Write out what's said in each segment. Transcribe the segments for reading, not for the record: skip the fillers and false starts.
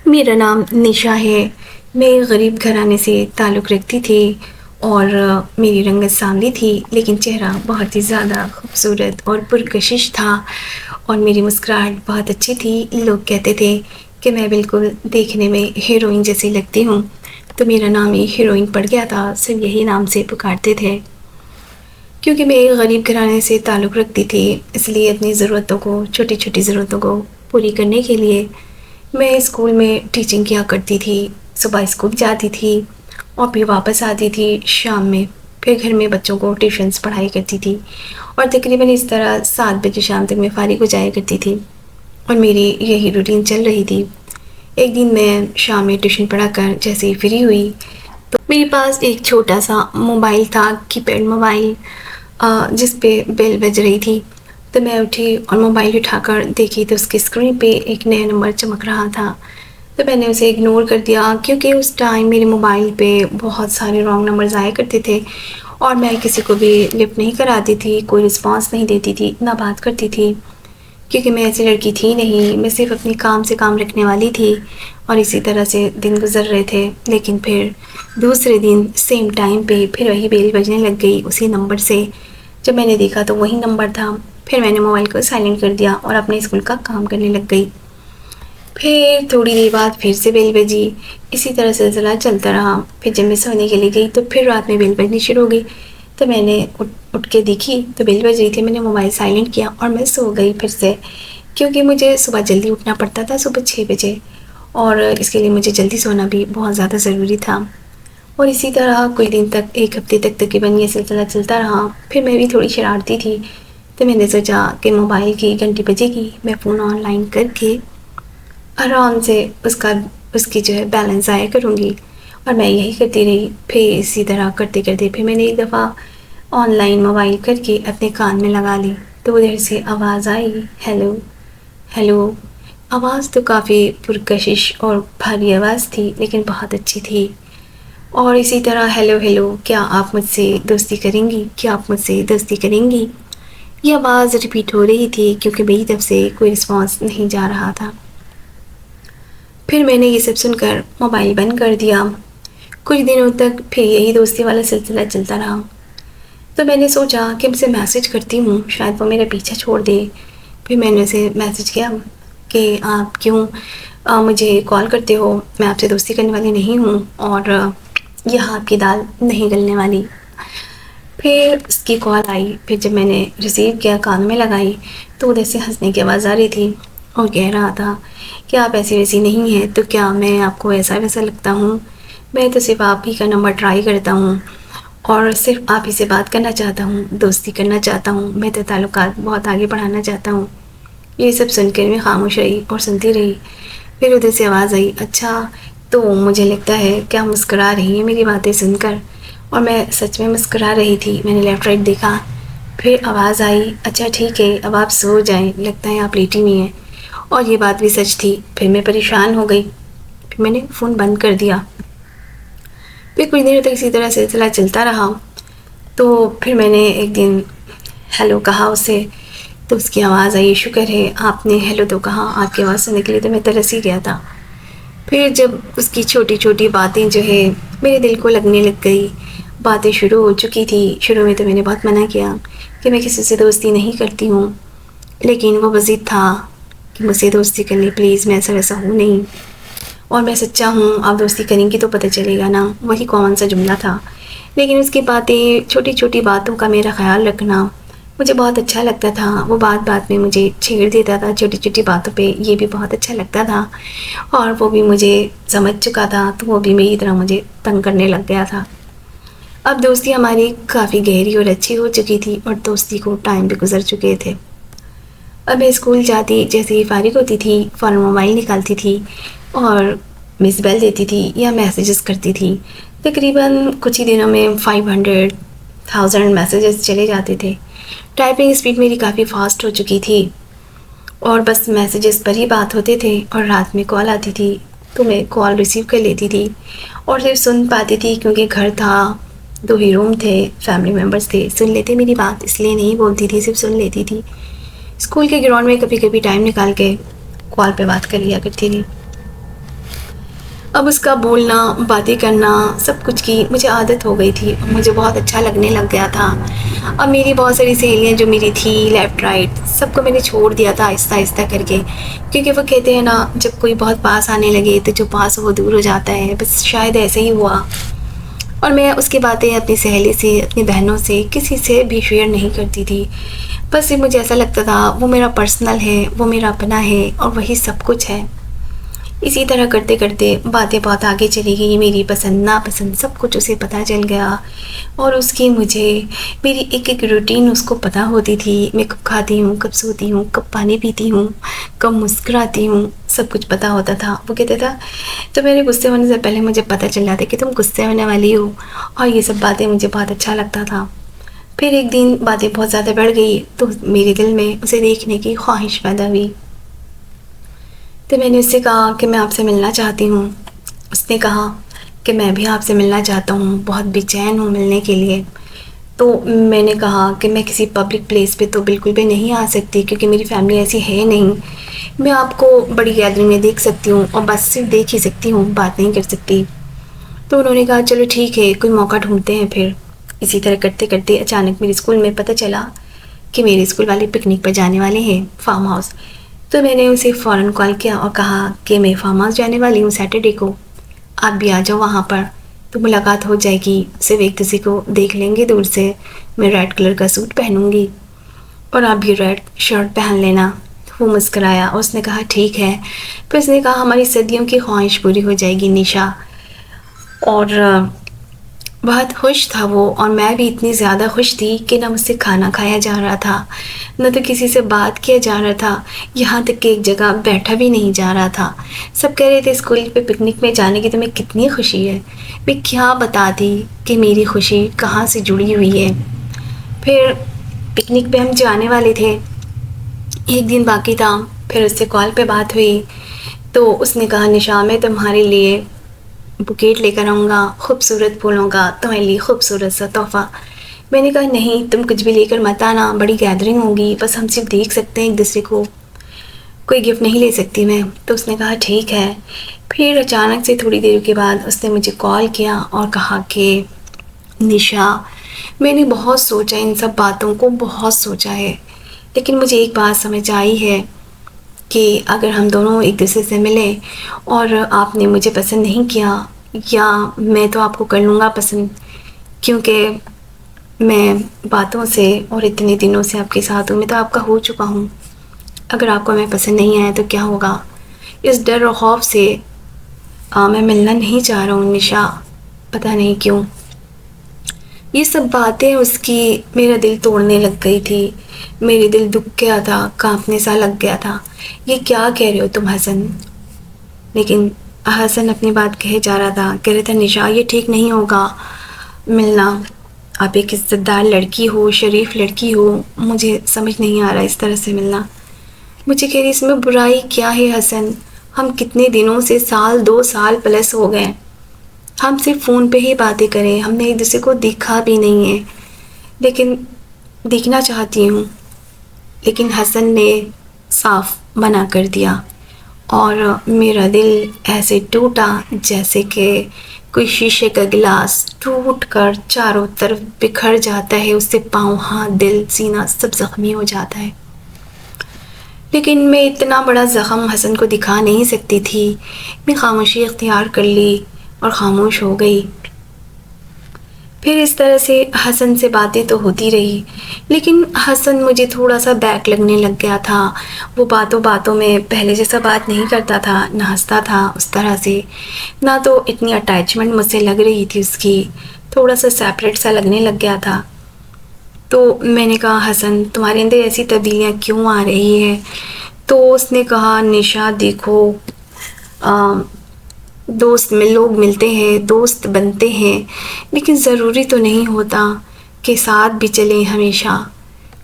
میرا نام نشا ہے۔ میں ایک غریب گھرانے سے تعلق رکھتی تھی اور میری رنگت سانولی تھی، لیکن چہرہ بہت ہی زیادہ خوبصورت اور پرکشش تھا، اور میری مسکراہٹ بہت اچھی تھی۔ لوگ کہتے تھے کہ میں بالکل دیکھنے میں ہیروئن جیسی لگتی ہوں، تو میرا نام ہی ہیروئن پڑ گیا تھا، سب یہی نام سے پکارتے تھے۔ کیونکہ میں ایک غریب گھرانے سے تعلق رکھتی تھی، اس لیے اپنی ضرورتوں کو، چھوٹی چھوٹی ضرورتوں کو پوری کرنے کے لیے میں اسکول میں ٹیچنگ کیا کرتی تھی۔ صبح اسکول جاتی تھی اور پھر واپس آتی تھی شام میں، پھر گھر میں بچوں کو ٹیوشنس پڑھائی کرتی تھی، اور تقریباً اس طرح 7 بجے شام تک میں فارغ ہو جایا کرتی تھی، اور میری یہی روٹین چل رہی تھی۔ ایک دن میں شام میں ٹیوشن پڑھا کر جیسے ہی فری ہوئی تو میرے پاس ایک چھوٹا سا موبائل تھا، کی پیڈ موبائل، جس پہ بیل بج رہی تھی۔ تو میں اٹھی اور موبائل اٹھا کر دیکھی تو اس کی اسکرین پہ ایک نیا نمبر چمک رہا تھا، تو میں نے اسے اگنور کر دیا، کیونکہ اس ٹائم میرے موبائل پہ بہت سارے رانگ نمبرز آیا کرتے تھے، اور میں کسی کو بھی لفٹ نہیں کراتی تھی، کوئی رسپانس نہیں دیتی تھی، نہ بات کرتی تھی، کیونکہ میں ایسی لڑکی تھی نہیں، میں صرف اپنی کام سے کام رکھنے والی تھی، اور اسی طرح سے دن گزر رہے تھے۔ لیکن پھر دوسرے دن سیم ٹائم پہ پھر وہی بیل بجنے لگ گئی اسی نمبر سے۔ جب میں نے دیکھا تو وہی نمبر تھا، پھر میں نے موبائل کو سائلنٹ کر دیا اور اپنے اسکول کا کام کرنے لگ گئی۔ پھر تھوڑی دیر بعد پھر سے بیل بجی، اسی طرح سلسلہ چلتا رہا۔ پھر جب میں سونے کے لیے گئی تو پھر رات میں بیل بجنی شروع ہو گئی، تو میں نے اٹھ کے دیکھی تو بیل بج رہی تھی، میں نے موبائل سائلنٹ کیا اور میں سو گئی پھر سے، کیونکہ مجھے صبح جلدی اٹھنا پڑتا تھا، صبح 6 بجے، اور اس کے لیے مجھے جلدی سونا بھی بہت زیادہ ضروری تھا۔ اور اسی طرح کچھ دن تک، ایک ہفتے تک تقریباً یہ سلسلہ چلتا رہا۔ پھر میں بھی تھوڑی شرارتی تھی، تو میں نے سوچا کہ موبائل کی گھنٹی بجے گی، میں فون آن لائن کر کے آرام سے اس کی جو ہے بیلنس ضائع کروں گی، اور میں یہی کرتی رہی۔ پھر اسی طرح کرتے کرتے پھر میں نے ایک دفعہ آن لائن موبائل کر کے اپنے کان میں لگا لی، تو ادھر سے آواز آئی، ہیلو ہیلو۔ آواز تو کافی پرکشش اور بھاری آواز تھی، لیکن بہت اچھی تھی، اور اسی طرح ہیلو ہیلو، کیا آپ مجھ سے دوستی کریں گی، کیا آپ مجھ سے دوستی کریں گی، یہ آواز ریپیٹ ہو رہی تھی، کیونکہ میری طرف سے کوئی رسپانس نہیں جا رہا تھا۔ پھر میں نے یہ سب سن کر موبائل بند کر دیا۔ کچھ دنوں تک پھر یہی دوستی والا سلسلہ چلتا رہا، تو میں نے سوچا کہ اسے میسج کرتی ہوں، شاید وہ میرا پیچھا چھوڑ دے۔ پھر میں نے اسے میسج کیا کہ آپ کیوں مجھے کال کرتے ہو، میں آپ سے دوستی کرنے والی نہیں ہوں، اور یہاں آپ کی دال نہیں گلنے والی۔ پھر اس کی کال آئی، پھر جب میں نے ریسیو کیا، کان میں لگائی، تو ادھر سے ہنسنے کی آواز آ رہی تھی، اور کہہ رہا تھا کہ آپ ایسی ویسی نہیں ہیں، تو کیا میں آپ کو ایسا ویسا لگتا ہوں؟ میں تو صرف آپ ہی کا نمبر ٹرائی کرتا ہوں، اور صرف آپ ہی سے بات کرنا چاہتا ہوں، دوستی کرنا چاہتا ہوں، میں تو تعلقات بہت آگے بڑھانا چاہتا ہوں۔ یہ سب سن کر میں خاموش رہی اور سنتی رہی۔ پھر ادھر سے آواز آئی، اچھا تو مجھے لگتا ہے کہ آپ مسکرا رہی ہیں میری باتیں سن کر، اور میں سچ میں مسکرا رہی تھی۔ میں نے لیفٹ رائٹ دیکھا، پھر آواز آئی، اچھا ٹھیک ہے، اب آپ سو جائیں، لگتا ہے آپ لیٹی ہوئی ہیں، اور یہ بات بھی سچ تھی۔ پھر میں پریشان ہو گئی، پھر میں نے فون بند کر دیا۔ پھر کچھ دنوں تک اسی طرح سلسلہ چلتا رہا، تو پھر میں نے ایک دن ہیلو کہا اسے، تو اس کی آواز آئی، شکر ہے آپ نے ہیلو تو کہا، آپ کی آواز سننے کے لیے تو میں ترس ہی گیا تھا۔ پھر جب اس کی چھوٹی چھوٹی باتیں جو ہے میرے دل کو لگنے لگ گئی، باتیں شروع ہو چکی تھی۔ شروع میں تو میں نے بہت منع کیا کہ میں کسی سے دوستی نہیں کرتی ہوں، لیکن وہ مزید تھا کہ مجھ سے دوستی کر لی پلیز، میں ایسا ویسا ہوں نہیں، اور میں سچا ہوں، آپ دوستی کریں گی تو پتہ چلے گا نا، وہی کامن سا جملہ تھا۔ لیکن اس کی باتیں، چھوٹی چھوٹی باتوں کا میرا خیال رکھنا مجھے بہت اچھا لگتا تھا۔ وہ بات بات میں مجھے چھیڑ دیتا تھا، چھوٹی چھوٹی باتوں پہ، یہ بھی بہت اچھا لگتا تھا، اور وہ بھی مجھے سمجھ چکا تھا، تو وہ بھی میری طرح مجھے تنگ کرنے لگ گیا تھا۔ اب دوستی ہماری کافی گہری اور اچھی ہو چکی تھی، اور دوستی کو ٹائم بھی گزر چکے تھے۔ اب میں اسکول جاتی، جیسے ہی فارغ ہوتی تھی فوراً موبائل نکالتی تھی اور مس بیل دیتی تھی یا میسیجز کرتی تھی۔ تقریباً کچھ ہی دنوں میں 500,000 میسیجز چلے جاتے تھے۔ ٹائپنگ اسپیڈ میری کافی فاسٹ ہو چکی تھی، اور بس میسیجز پر ہی بات ہوتے تھے، اور رات میں کال آتی تھی تو میں کال ریسیو کر لیتی تھی، اور صرف سن پاتی تھی کیونکہ گھر تھا، 2 ہی روم تھے، فیملی ممبرس تھے، سن لیتے میری بات، اس لیے نہیں بولتی تھی، صرف سن لیتی تھی۔ اسکول کے گراؤنڈ میں کبھی کبھی ٹائم نکال کے کال پہ بات کر لیا کرتی تھی۔ اب اس کا بولنا، باتیں کرنا، سب کچھ کی مجھے عادت ہو گئی تھی، مجھے بہت اچھا لگنے لگ گیا تھا۔ اب میری بہت ساری سہیلیاں جو میری تھی لیفٹ رائٹ، سب کو میں نے چھوڑ دیا تھا آہستہ آہستہ کر کے، کیونکہ وہ کہتے ہیں نا جب کوئی بہت پاس آنے لگے تو جو پاس وہ دور ہو جاتا ہے، بس شاید ایسے ہی ہوا۔ اور میں اس کی باتیں اپنی سہیلی سے، اپنی بہنوں سے، کسی سے بھی شیئر نہیں کرتی تھی۔ بس یہ مجھے ایسا لگتا تھا وہ میرا پرسنل ہے، وہ میرا اپنا ہے اور وہی سب کچھ ہے۔ اسی طرح کرتے کرتے باتیں بہت آگے چلی گئی، میری پسند ناپسند سب کچھ اسے پتہ چل گیا، اور اس کی مجھے میری ایک ایک روٹین اس کو پتہ ہوتی تھی، میں کب کھاتی ہوں، کب سوتی ہوں، کب پانی پیتی ہوں، کب مسکراتی ہوں، سب کچھ پتہ ہوتا تھا۔ وہ کہتا تھا تو میرے غصے ہونے سے پہلے مجھے پتہ چل جاتا کہ تم غصے ہونے والی ہو، اور یہ سب باتیں مجھے بہت اچھا لگتا تھا۔ پھر ایک دن باتیں بہت زیادہ بڑھ گئی تو میرے دل میں اسے دیکھنے کی خواہش پیدا ہوئی، تو میں نے اس سے کہا کہ میں آپ سے ملنا چاہتی ہوں۔ اس نے کہا کہ میں بھی آپ سے ملنا چاہتا ہوں، بہت بے چین ہوں ملنے کے لیے۔ تو میں نے کہا کہ میں کسی پبلک پلیس پہ تو بالکل بھی نہیں آ سکتی، کیونکہ میری فیملی ایسی ہے نہیں، میں آپ کو بڑی گیدرنگ میں دیکھ سکتی ہوں اور بس صرف دیکھ ہی سکتی ہوں، بات نہیں کر سکتی۔ تو انہوں نے کہا چلو ٹھیک ہے، کوئی موقع ڈھونڈتے ہیں پھر۔ اسی طرح کرتے کرتے اچانک میرے اسکول میں پتہ چلا کہ میرے اسکول والے پکنک پر جانے والے ہیں، فارم ہاؤس۔ تو میں نے اسے فوراً کال کیا اور کہا کہ میں فارم ہاؤس جانے والی ہوں سیٹرڈے کو، آپ بھی آ جاؤ وہاں پر، تو ملاقات ہو جائے گی، صرف ایک دوسرے کو دیکھ لیں گے دور سے۔ میں ریڈ کلر کا سوٹ پہنوں گی اور آپ بھی ریڈ شرٹ پہن لینا۔ وہ مسکرایا اور اس نے کہا ٹھیک ہے۔ پھر اس نے کہا ہماری صدیوں کی خواہش پوری ہو جائے گی نشا، اور بہت خوش تھا وہ، اور میں بھی اتنی زیادہ خوش تھی کہ نہ مجھ سے کھانا کھایا جا رہا تھا، نہ تو کسی سے بات کیا جا رہا تھا، یہاں تک کہ ایک جگہ بیٹھا بھی نہیں جا رہا تھا۔ سب کہہ رہے تھے اسکول پہ پکنک میں جانے کی تمہیں کتنی خوشی ہے، میں کیا بتاتی کہ میری خوشی کہاں سے جڑی ہوئی ہے۔ پھر پکنک پہ ہم جانے والے تھے، ایک دن باقی تھا، پھر اس سے کال پہ بات ہوئی تو اس نے کہا نشا میں تمہارے لیے بکیٹ لے کر آؤں گا، خوبصورت پھولوں کا، تمہارے لیے خوبصورت سا تحفہ۔ میں نے کہا نہیں تم کچھ بھی لے کر مت آنا، بڑی گیدرنگ ہوگی، بس ہم صرف دیکھ سکتے ہیں ایک دوسرے کو، کوئی گفٹ نہیں لے سکتی میں۔ تو اس نے کہا ٹھیک ہے۔ پھر اچانک سے تھوڑی دیر کے بعد اس نے مجھے کال کیا اور کہا کہ نشا میں نے بہت سوچا، ان سب باتوں کو بہت سوچا ہے، لیکن مجھے ایک بات سمجھ آئی ہے کہ اگر ہم دونوں ایک دوسرے سے ملیں اور آپ نے مجھے پسند نہیں کیا، یا میں تو آپ کو کر لوں گا پسند، کیونکہ میں باتوں سے اور اتنے دنوں سے آپ کے ساتھ ہوں، میں تو آپ کا ہو چکا ہوں، اگر آپ کو میں پسند نہیں آیا تو کیا ہوگا؟ اس ڈر اور خوف سے میں ملنا نہیں چاہ رہا ہوں نشا، پتہ نہیں کیوں۔ یہ سب باتیں اس کی میرا دل توڑنے لگ گئی تھی، میرے دل دکھ گیا تھا، کانپنے سا لگ گیا تھا۔ یہ کیا کہہ رہے ہو تم حسن؟ لیکن حسن اپنی بات کہے جا رہا تھا، کہہ رہا تھا نشا یہ ٹھیک نہیں ہوگا ملنا، آپ ایک عزت دار لڑکی ہو، شریف لڑکی ہو، مجھے سمجھ نہیں آ رہا اس طرح سے ملنا۔ مجھے کہہ رہی اس میں برائی کیا ہے حسن، ہم کتنے دنوں سے، سال 2 سال پلس ہو گئے، ہم صرف فون پہ ہی باتیں کریں، ہم نے ایک دوسرے کو دیکھا بھی نہیں ہے، لیکن دیکھنا چاہتی ہوں۔ لیکن حسن نے صاف منع کر دیا اور میرا دل ایسے ٹوٹا جیسے کہ کوئی شیشے کا گلاس ٹوٹ کر چاروں طرف بکھر جاتا ہے، اس سے پاؤں، ہاتھ، دل، سینہ سب زخمی ہو جاتا ہے۔ لیکن میں اتنا بڑا زخم حسن کو دکھا نہیں سکتی تھی، میں خاموشی اختیار کر لی اور خاموش ہو گئی۔ پھر اس طرح سے حسن سے باتیں تو ہوتی رہی، لیکن حسن مجھے تھوڑا سا بیک لگنے لگ گیا تھا، وہ باتوں باتوں میں پہلے جیسا بات نہیں کرتا تھا، نہ ہنستا تھا اس طرح سے، نہ تو اتنی اٹیچمنٹ مجھ سے لگ رہی تھی اس کی، تھوڑا سا سیپریٹ سا لگنے لگ گیا تھا۔ تو میں نے کہا حسن تمہارے اندر ایسی تبدیلیاں کیوں آ رہی ہیں؟ تو اس نے کہا نشا دیکھو، دوست لوگ ملتے ہیں، دوست بنتے ہیں، لیکن ضروری تو نہیں ہوتا کہ ساتھ بھی چلیں ہمیشہ۔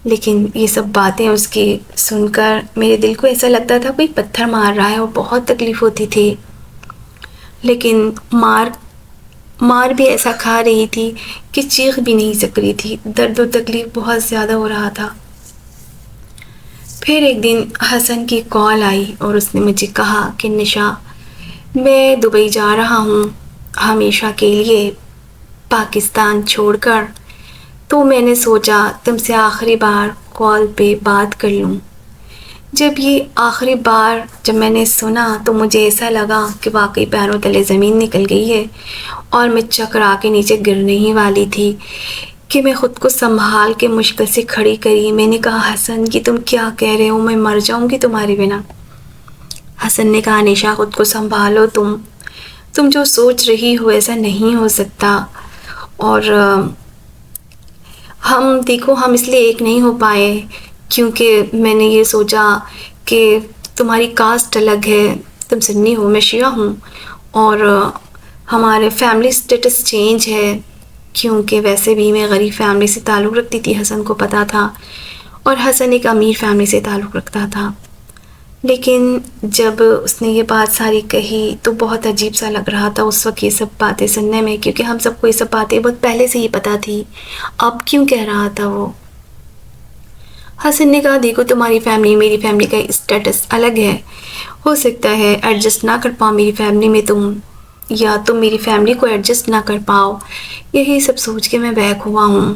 لیکن یہ سب باتیں اس کی سن کر میرے دل کو ایسا لگتا تھا کوئی پتھر مار رہا ہے، اور بہت تکلیف ہوتی تھی، لیکن مار بھی ایسا کھا رہی تھی کہ چیخ بھی نہیں سک رہی تھی، درد و تکلیف بہت زیادہ ہو رہا تھا۔ پھر ایک دن حسن کی کال آئی اور اس نے مجھے کہا کہ نشا میں دبئی جا رہا ہوں ہمیشہ کے لیے پاکستان چھوڑ کر، تو میں نے سوچا تم سے آخری بار کال پہ بات کر لوں۔ جب یہ آخری بار جب میں نے سنا تو مجھے ایسا لگا کہ واقعی پیروں تلے زمین نکل گئی ہے اور میں چکرا کے نیچے گرنے ہی والی تھی کہ میں خود کو سنبھال کے مشکل سے کھڑی کری۔ میں نے کہا حسن کہ تم کیا کہہ رہے ہو، میں مر جاؤں گی تمہارے بنا۔ حسن نے کہا نشا خود کو سنبھالو، تم جو سوچ رہی ہو ایسا نہیں ہو سکتا، اور ہم اس لیے ایک نہیں ہو پائے کیونکہ میں نے یہ سوچا کہ تمہاری کاسٹ الگ ہے، تم سنی ہو میں شیعہ ہوں، اور ہمارے فیملی سٹیٹس چینج ہے کیونکہ ویسے بھی میں غریب فیملی سے تعلق رکھتی تھی، حسن کو پتہ تھا، اور حسن ایک امیر فیملی سے تعلق رکھتا تھا۔ لیکن جب اس نے یہ بات ساری کہی تو بہت عجیب سا لگ رہا تھا اس وقت یہ سب باتیں سننے میں، کیونکہ ہم سب کو یہ سب باتیں بہت پہلے سے ہی پتہ تھی۔ اب کیوں کہہ رہا تھا وہ؟ حسن نے کہا دیکھو تمہاری فیملی میری فیملی کا اسٹیٹس الگ ہے، ہو سکتا ہے ایڈجسٹ نہ کر پاؤ میری فیملی میں تم، یا تم میری فیملی کو ایڈجسٹ نہ کر پاؤ، یہی سب سوچ کے میں بیک ہوا ہوں۔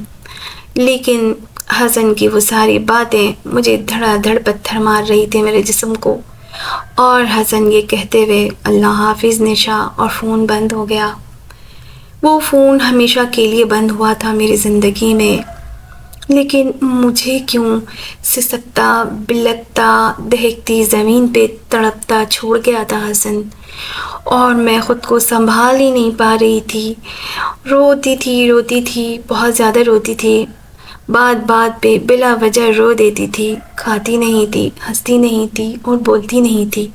لیکن حسن کی وہ ساری باتیں مجھے دھڑا دھڑ پتھر مار رہی تھی میرے جسم کو، اور حسن یہ کہتے ہوئے اللہ حافظ نشا، اور فون بند ہو گیا۔ وہ فون ہمیشہ کے لیے بند ہوا تھا میری زندگی میں، لیکن مجھے کیوں سسکتا بلکتا دہکتی زمین پہ تڑپتا چھوڑ گیا تھا حسن، اور میں خود کو سنبھال ہی نہیں پا رہی تھی۔ روتی تھی بہت زیادہ روتی تھی، بات پہ بلا وجہ رو دیتی تھی، کھاتی نہیں تھی، ہنستی نہیں تھی اور بولتی نہیں تھی۔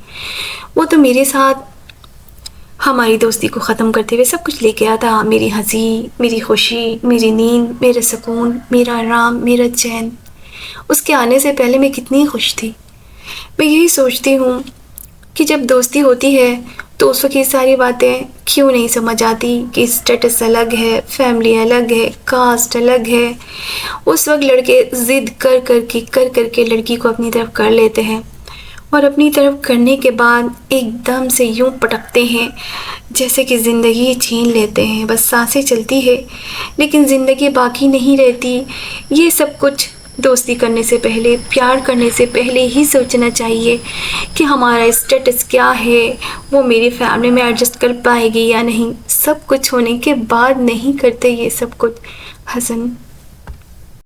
وہ تو میرے ساتھ ہماری دوستی کو ختم کرتے ہوئے سب کچھ لے کے آیا تھا، میری ہنسی، میری خوشی، میری نیند، میرا سکون، میرا آرام، میرا چین۔ اس کے آنے سے پہلے میں کتنی خوش تھی۔ میں یہی سوچتی ہوں کہ جب دوستی ہوتی ہے تو اس وقت یہ ساری باتیں کیوں نہیں سمجھ آتی کہ اسٹیٹس الگ ہے، فیملی الگ ہے، کاسٹ الگ ہے۔ اس وقت لڑکے ضد کر کے لڑکی کو اپنی طرف کر لیتے ہیں، اور اپنی طرف کرنے کے بعد ایک دم سے یوں پٹکتے ہیں جیسے کہ زندگی چھین لیتے ہیں، بس سانسیں چلتی ہے لیکن زندگی باقی نہیں رہتی۔ یہ سب کچھ دوستی کرنے سے پہلے، پیار کرنے سے پہلے ہی سوچنا چاہیے کہ ہمارا اسٹیٹس کیا ہے، وہ میری فیملی میں ایڈجسٹ کر پائے گی یا نہیں۔ سب کچھ ہونے کے بعد نہیں کرتے یہ سب کچھ۔ حسن